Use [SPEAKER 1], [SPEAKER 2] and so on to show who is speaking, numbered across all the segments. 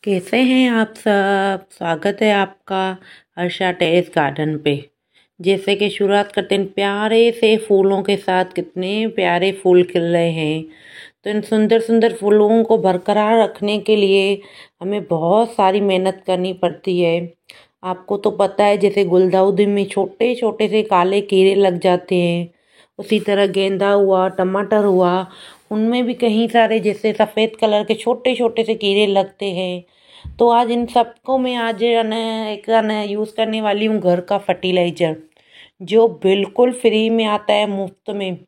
[SPEAKER 1] कैसे हैं आप सब। स्वागत है आपका हर्षा टेरेस गार्डन पे। जैसे कि शुरुआत करते हैं प्यारे से फूलों के साथ। कितने प्यारे फूल खिल रहे हैं। तो इन सुंदर सुंदर फूलों को बरकरार रखने के लिए हमें बहुत सारी मेहनत करनी पड़ती है। आपको तो पता है, जैसे गुलदाउदी में छोटे छोटे से काले कीड़े लग जाते हैं, उसी तरह गेंदा हुआ, टमाटर हुआ, उनमें भी कई सारे जैसे सफ़ेद कलर के छोटे छोटे से कीड़े लगते हैं। तो आज इन सबको मैं आज एक यूज़ करने वाली हूँ घर का फर्टिलाइज़र, जो बिल्कुल फ्री में आता है, मुफ्त में।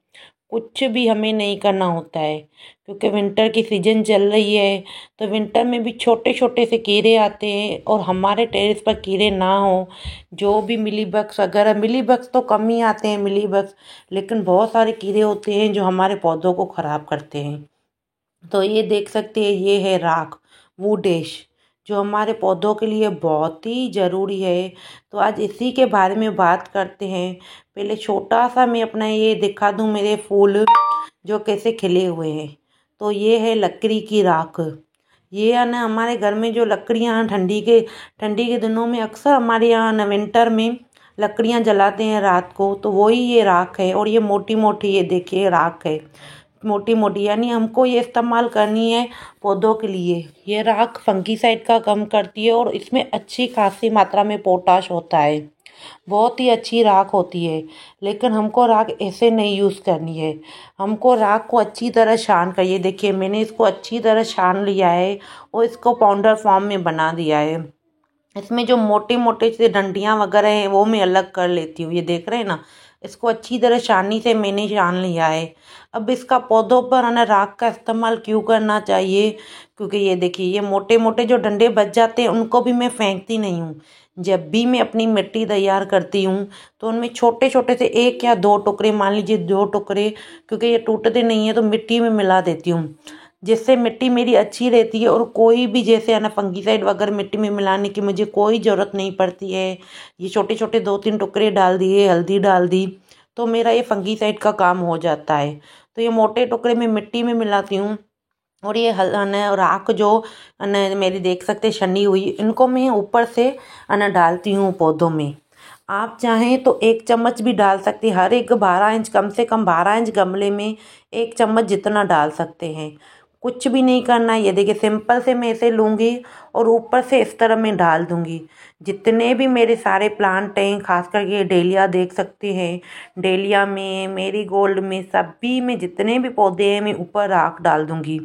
[SPEAKER 1] कुछ भी हमें नहीं करना होता है, क्योंकि विंटर की सीजन चल रही है। तो विंटर में भी छोटे छोटे से कीड़े आते हैं, और हमारे टेरेस पर कीड़े ना हो, जो भी मिली बग्स, अगर मिली बग्स तो कम ही आते हैं मिली बग्स, लेकिन बहुत सारे कीड़े होते हैं जो हमारे पौधों को ख़राब करते हैं। तो ये देख सकते हैं, ये है राख, वुड ऐश, जो हमारे पौधों के लिए बहुत ही ज़रूरी है। तो आज इसी के बारे में बात करते हैं। पहले छोटा सा मैं अपना ये दिखा दूँ, मेरे फूल जो कैसे खिले हुए हैं। तो ये है लकड़ी की राख। ये है ना, हमारे घर में जो लकड़ियाँ ठंडी के दिनों में अक्सर हमारे यहाँ ना विंटर में लकड़ियाँ जलाते हैं रात को, तो वही ये राख है। और ये मोटी मोटी, ये देखिए राख है, मोटी मोटी, यानी हमको ये इस्तेमाल करनी है पौधों के लिए। ये राख फंगीसाइड का काम करती है, और इसमें अच्छी खासी मात्रा में पोटाश होता है। बहुत ही अच्छी राख होती है। लेकिन हमको राख ऐसे नहीं यूज़ करनी है। हमको राख को अच्छी तरह छान कर, ये देखिए मैंने इसको अच्छी तरह छान लिया है और इसको पाउडर फॉर्म में बना दिया है। इसमें जो मोटे मोटे से डंडियाँ वगैरह हैं वो मैं अलग कर लेती हूँ। ये देख रहे हैं ना, इसको अच्छी तरह छानी से मैंने छान लिया है। अब इसका पौधों पर है ना राख का इस्तेमाल क्यों करना चाहिए, क्योंकि ये देखिए ये मोटे मोटे जो डंडे बच जाते हैं उनको भी मैं फेंकती नहीं हूँ। जब भी मैं अपनी मिट्टी तैयार करती हूँ तो उनमें छोटे छोटे से एक या दो टुकड़े, मान लीजिए दो टुकड़े, क्योंकि ये टूटते नहीं है, तो मिट्टी में मिला देती हूँ, जिससे मिट्टी मेरी अच्छी रहती है। और कोई भी जैसे है ना फंगीसाइड वगैरह मिट्टी में मिलाने की मुझे कोई ज़रूरत नहीं पड़ती है। ये छोटे छोटे दो तीन टुकड़े डाल दिए, हल्दी डाल दी, तो मेरा ये फंगीसाइड का काम हो जाता है। तो ये मोटे टुकड़े में मिट्टी में मिलाती हूँ। और ये राख जो मेरी देख सकते छनी हुई, इनको मैं ऊपर से डालती हूँ पौधों में। आप चाहें तो एक चम्मच भी डाल सकते हैं। हर एक 12 इंच, कम से कम 12 इंच गमले में एक चम्मच जितना डाल सकते हैं। कुछ भी नहीं करना। ये देखिए सिंपल से मैं इसे लूँगी और ऊपर से इस तरह मैं डाल दूँगी। जितने भी मेरे सारे प्लांट हैं, खास करके डेलिया देख सकते हैं, डेलिया में, मेरीगोल्ड में, सभी में जितने भी पौधे हैं मैं ऊपर राख डाल दूँगी।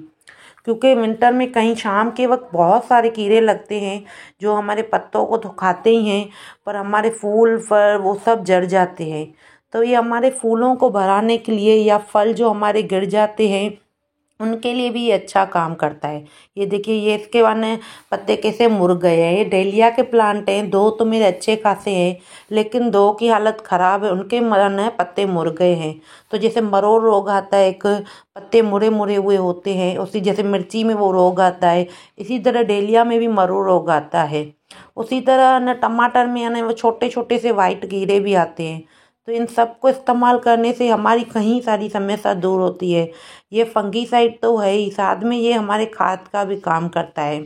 [SPEAKER 1] क्योंकि विंटर में कहीं शाम के वक्त बहुत सारे कीड़े लगते हैं जो हमारे पत्तों को तो खाते ही हैं, पर हमारे फूल फल वो सब जड़ जाते हैं। तो ये हमारे फूलों को बढ़ाने के लिए, या फल जो हमारे गिर जाते हैं उनके लिए भी ये अच्छा काम करता है। ये देखिए ये इसके वाने पत्ते कैसे मुड़ गए हैं। ये डेलिया के प्लांट हैं, दो तो मेरे अच्छे खासे हैं, लेकिन दो की हालत ख़राब है, उनके पत्ते मुड़ गए हैं। तो जैसे मरोड़ रोग आता है, एक पत्ते मुड़े मुड़े हुए होते हैं, उसी जैसे मिर्ची में वो रोग आता है, इसी तरह डेलिया में भी मरोड़ रोग आता है। उसी तरह न टमाटर में वो छोटे छोटे से वाइट कीड़े भी आते हैं। तो इन सब को इस्तेमाल करने से हमारी कई सारी समस्या दूर होती है। ये फंगीसाइड तो है ही, साथ में ये हमारे खाद का भी काम करता है।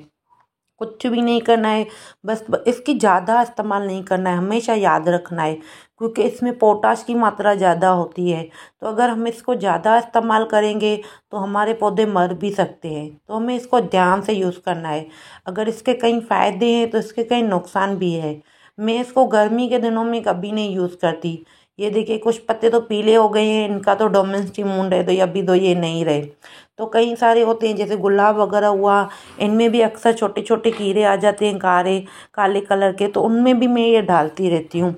[SPEAKER 1] कुछ भी नहीं करना है, बस इसकी ज़्यादा इस्तेमाल नहीं करना है, हमेशा याद रखना है, क्योंकि इसमें पोटाश की मात्रा ज़्यादा होती है। तो अगर हम इसको ज़्यादा इस्तेमाल करेंगे तो हमारे पौधे मर भी सकते हैं। तो हमें इसको ध्यान से यूज़ करना है। अगर इसके कई फ़ायदे हैं तो इसके कई नुकसान भी है। मैं इसको गर्मी के दिनों में कभी नहीं यूज़ करती। ये देखिए कुछ पत्ते तो पीले हो गए हैं, इनका तो डोमेस्टिक मूड है, तो अभी तो ये नहीं रहे। तो कई सारे होते हैं जैसे गुलाब वगैरह हुआ, इनमें भी अक्सर छोटे छोटे कीड़े आ जाते हैं, काले कलर के, तो उनमें भी मैं ये डालती रहती हूँ।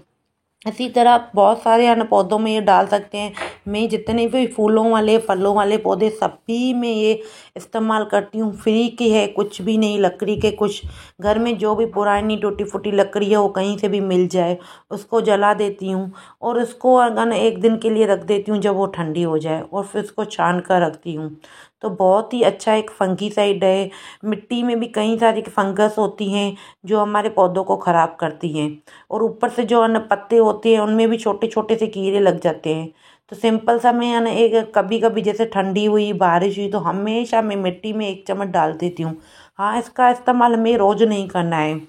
[SPEAKER 1] इसी तरह बहुत सारे अन्य पौधों में ये डाल सकते हैं। मैं जितने भी फूलों वाले फलों वाले पौधे सभी में ये इस्तेमाल करती हूँ। फ्री की है, कुछ भी नहीं, लकड़ी के कुछ घर में जो भी पुरानी टूटी फूटी लकड़ी है वो कहीं से भी मिल जाए, उसको जला देती हूँ, और उसको अगर एक दिन के लिए रख देती हूँ जब वो ठंडी हो जाए, और फिर उसको छान कर रखती हूँ। तो बहुत ही अच्छा एक फंगीसाइड है। मिट्टी में भी कई सारी फंगस होती हैं जो हमारे पौधों को ख़राब करती हैं, और ऊपर से जो अन्य पत्ते होते हैं उनमें भी छोटे छोटे से कीड़े लग जाते हैं। तो सिंपल सा मैं है ना एक कभी कभी जैसे ठंडी हुई बारिश हुई तो हमेशा मैं मिट्टी में 1 चम्मच डाल देती हूँ। हाँ, इसका इस्तेमाल हमें रोज़ नहीं करना है,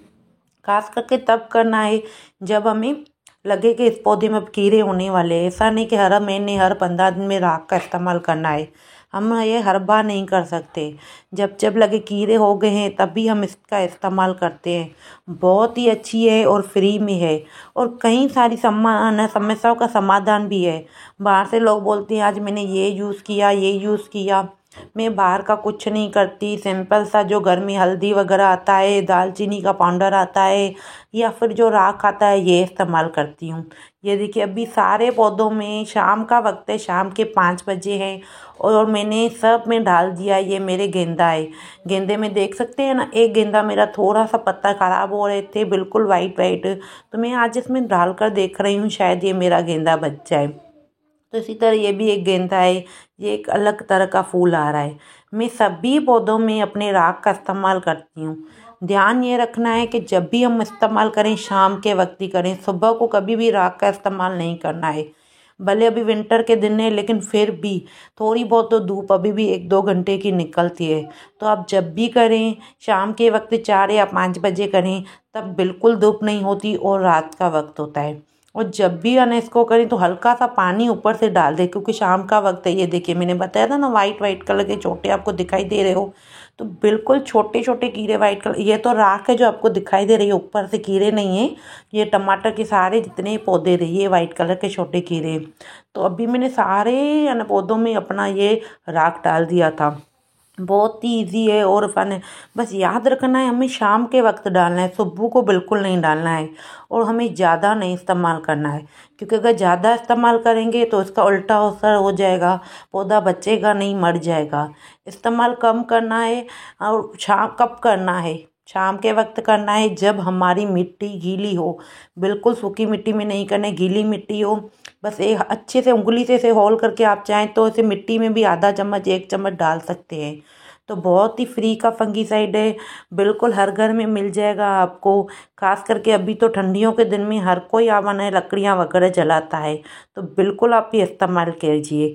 [SPEAKER 1] खास करके तब करना है जब हमें लगे कि इस पौधे में अब कीड़े होने वाले हैं। ऐसा नहीं कि हर महीने हर 15 दिन में राख का इस्तेमाल करना है, हम ये हर बार नहीं कर सकते। जब जब लगे कीड़े हो गए हैं तभी हम इसका इस्तेमाल करते हैं। बहुत ही अच्छी है और फ्री में है, और कई सारी समस्याओं का समाधान भी है। बाहर से लोग बोलते हैं आज मैंने ये यूज़ किया ये यूज़ किया, मैं बाहर का कुछ नहीं करती। सिंपल सा जो घर में हल्दी वगैरह आता है, दालचीनी का पाउडर आता है, या फिर जो राख आता है, ये इस्तेमाल करती हूँ। ये देखिए अभी सारे पौधों में शाम का वक्त है, शाम के 5 बजे हैं, और मैंने सब में डाल दिया। ये मेरे गेंदा है, गेंदे में देख सकते हैं ना, एक गेंदा मेरा थोड़ा सा पत्ता ख़राब हो रहे थे, बिल्कुल वाइट वाइट, तो मैं आज इसमें डाल कर देख रही हूँ शायद ये मेरा गेंदा बच जाए। तो इसी तरह ये भी एक गेंदा है, ये एक अलग तरह का फूल आ रहा है। मैं सभी पौधों में अपने राख का इस्तेमाल करती हूँ। ध्यान ये रखना है कि जब भी हम इस्तेमाल करें शाम के वक्त ही करें, सुबह को कभी भी राख का इस्तेमाल नहीं करना है। भले अभी विंटर के दिन है लेकिन फिर भी थोड़ी बहुत तो धूप अभी भी 1-2 घंटे की निकलती है। तो आप जब भी करें शाम के वक्त 4 या 5 बजे करें, तब बिल्कुल धूप नहीं होती और रात का वक्त होता है। और जब भी है ना इसको करें तो हल्का सा पानी ऊपर से डाल दें, क्योंकि शाम का वक्त है। ये देखिए मैंने बताया था ना वाइट वाइट कलर के छोटे आपको दिखाई दे रहे हो, तो बिल्कुल छोटे छोटे कीड़े वाइट कलर, ये तो राख है जो आपको दिखाई दे रही है, ऊपर से कीड़े नहीं है। ये टमाटर के सारे जितने पौधे रहे ये वाइट कलर के छोटे कीड़े। तो अभी मैंने सारे है ना पौधों में अपना ये राख डाल दिया था। बहुत ही इजी है और फन है। बस याद रखना है हमें शाम के वक्त डालना है, सुबह को बिल्कुल नहीं डालना है, और हमें ज़्यादा नहीं इस्तेमाल करना है, क्योंकि अगर ज़्यादा इस्तेमाल करेंगे तो इसका उल्टा असर हो जाएगा, पौधा बचेगा नहीं, मर जाएगा। इस्तेमाल कम करना है, और शाम कब करना है, शाम के वक्त करना है जब हमारी मिट्टी गीली हो। बिल्कुल सूखी मिट्टी में नहीं करना है, गीली मिट्टी हो। बस एक अच्छे से उंगली से इसे होल करके आप चाहें तो इसे मिट्टी में भी आधा चम्मच 1 चम्मच डाल सकते हैं। तो बहुत ही फ्री का फंगीसाइड है, बिल्कुल हर घर में मिल जाएगा आपको। खास करके अभी तो ठंडियों के दिन में हर कोई आवन है लकड़ियाँ वगैरह जलाता है, तो बिल्कुल आप ये इस्तेमाल कीजिए।